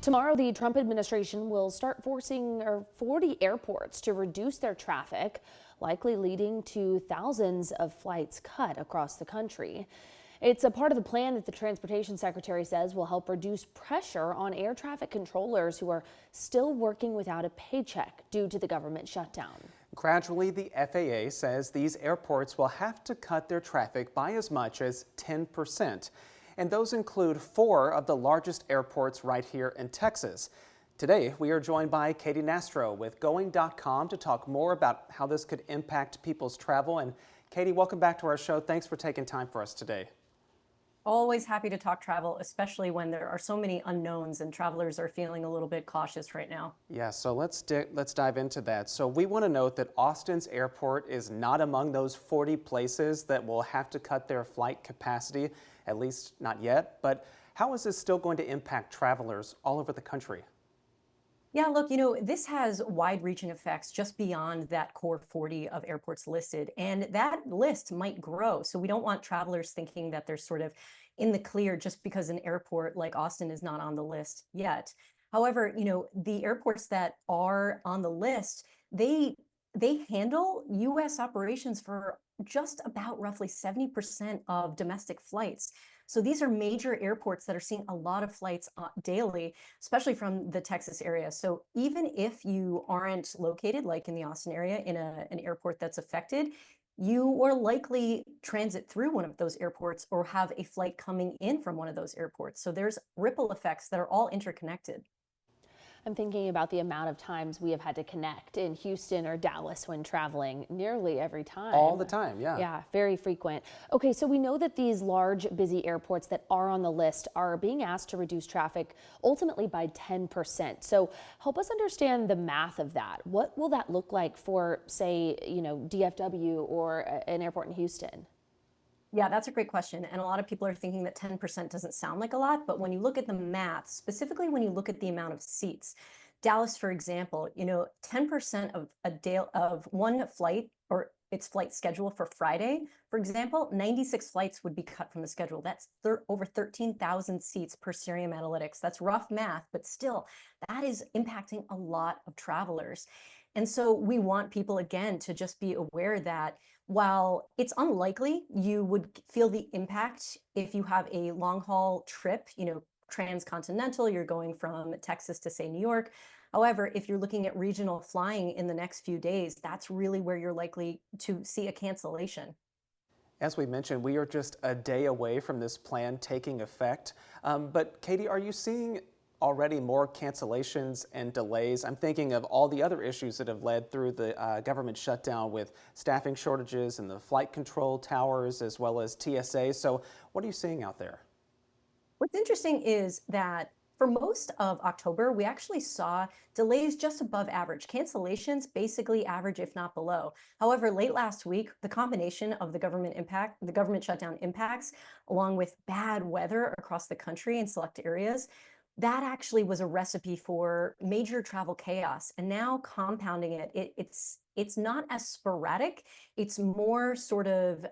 Tomorrow, the Trump administration will start forcing 40 airports to reduce their traffic, likely leading to thousands of flights cut across the country. It's a part of the plan that the transportation secretary says will help reduce pressure on air traffic controllers who are still working without a paycheck due to the government shutdown. Gradually, the FAA says these airports will have to cut their traffic by as much as 10%. And those include 4 of the largest airports right here in Texas. Today, we are joined by Katy Nastro with Going.com to talk more about how this could impact people's travel. And Katy, welcome back to our show. Thanks for taking time for us today. Always happy to talk travel, especially when there are so many unknowns and travelers are feeling a little bit cautious right now. Yeah, so let's dive into that. So we want to note that Austin's airport is not among those 40 places that will have to cut their flight capacity, at least not yet. But how is this still going to impact travelers all over the country? Yeah, look, this has wide-reaching effects just beyond that core 40 of airports listed, and that list might grow. So we don't want travelers thinking that they're sort of in the clear just because an airport like Austin is not on the list yet. However, the airports that are on the list, they handle U.S. operations for just about roughly 70% of domestic flights. So these are major airports that are seeing a lot of flights daily, especially from the Texas area. So even if you aren't located like in the Austin area in an airport that's affected, you will likely transit through one of those airports or have a flight coming in from one of those airports. So there's ripple effects that are all interconnected. I'm thinking about the amount of times we have had to connect in Houston or Dallas when traveling, nearly every time. All the time, yeah. Yeah, very frequent. Okay, so we know that these large, busy airports that are on the list are being asked to reduce traffic ultimately by 10%. So help us understand the math of that. What will that look like for, say, DFW or an airport in Houston? Yeah, that's a great question. And a lot of people are thinking that 10% doesn't sound like a lot, but when you look at the math, specifically when you look at the amount of seats, Dallas, for example, 10% of a day of one flight or its flight schedule for Friday, for example, 96 flights would be cut from the schedule. That's over 13,000 seats per Cirium Analytics. That's rough math, but still, that is impacting a lot of travelers. And so we want people, again, to just be aware that while it's unlikely you would feel the impact if you have a long haul trip, transcontinental, you're going from Texas to, say, New York. However, if you're looking at regional flying in the next few days, that's really where you're likely to see a cancellation. As we mentioned, we are just a day away from this plan taking effect. But Katy, are you seeing already more cancellations and delays? I'm thinking of all the other issues that have led through the government shutdown with staffing shortages and the flight control towers as well as TSA. So what are you seeing out there? What's interesting is that for most of October, we actually saw delays just above average, cancellations basically average, if not below. However, late last week, the combination of the government shutdown impacts, along with bad weather across the country in select areas, that actually was a recipe for major travel chaos. And now compounding it's not as sporadic. It's more sort of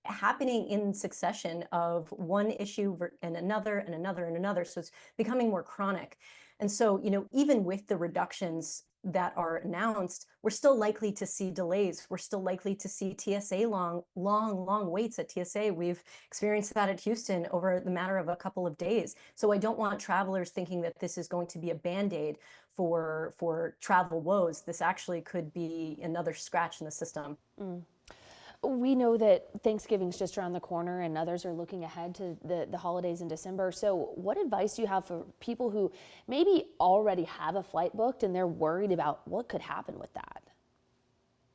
happening in succession of one issue and another and another and another. So it's becoming more chronic. And so, even with the reductions that are announced, we're still likely to see delays. We're still likely to see TSA long waits at TSA. We've experienced that at Houston over the matter of a couple of days. So I don't want travelers thinking that this is going to be a Band-Aid for travel woes. This actually could be another scratch in the system. We know that Thanksgiving's just around the corner and others are looking ahead to the holidays in December. So what advice do you have for people who maybe already have a flight booked and they're worried about what could happen with that?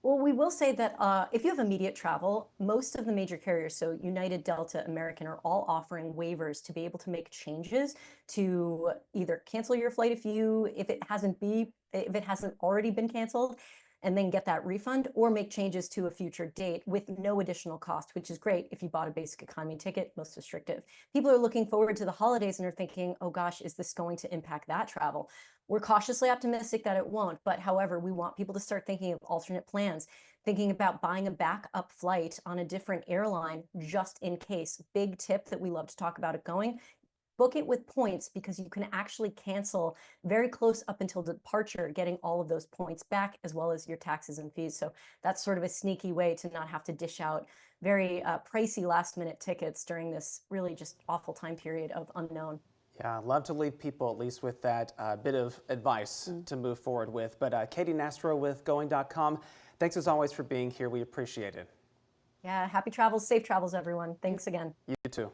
Well, we will say that if you have immediate travel, most of the major carriers, so United, Delta, American, are all offering waivers to be able to make changes to either cancel your flight if it hasn't already been canceled, and then get that refund, or make changes to a future date with no additional cost, which is great if you bought a basic economy ticket, most restrictive. People are looking forward to the holidays and are thinking, oh gosh, is this going to impact that travel? We're cautiously optimistic that it won't, but however, we want people to start thinking of alternate plans, thinking about buying a backup flight on a different airline just in case. Big tip that we love to talk about it going. book it with points because you can actually cancel very close up until departure, getting all of those points back as well as your taxes and fees. So that's sort of a sneaky way to not have to dish out very pricey last minute tickets during this really just awful time period of unknown. Yeah, I'd love to leave people at least with that bit of advice to move forward with. But Katy Nastro with Going.com, thanks as always for being here. We appreciate it. Yeah, happy travels, safe travels, everyone. Thanks again. You too.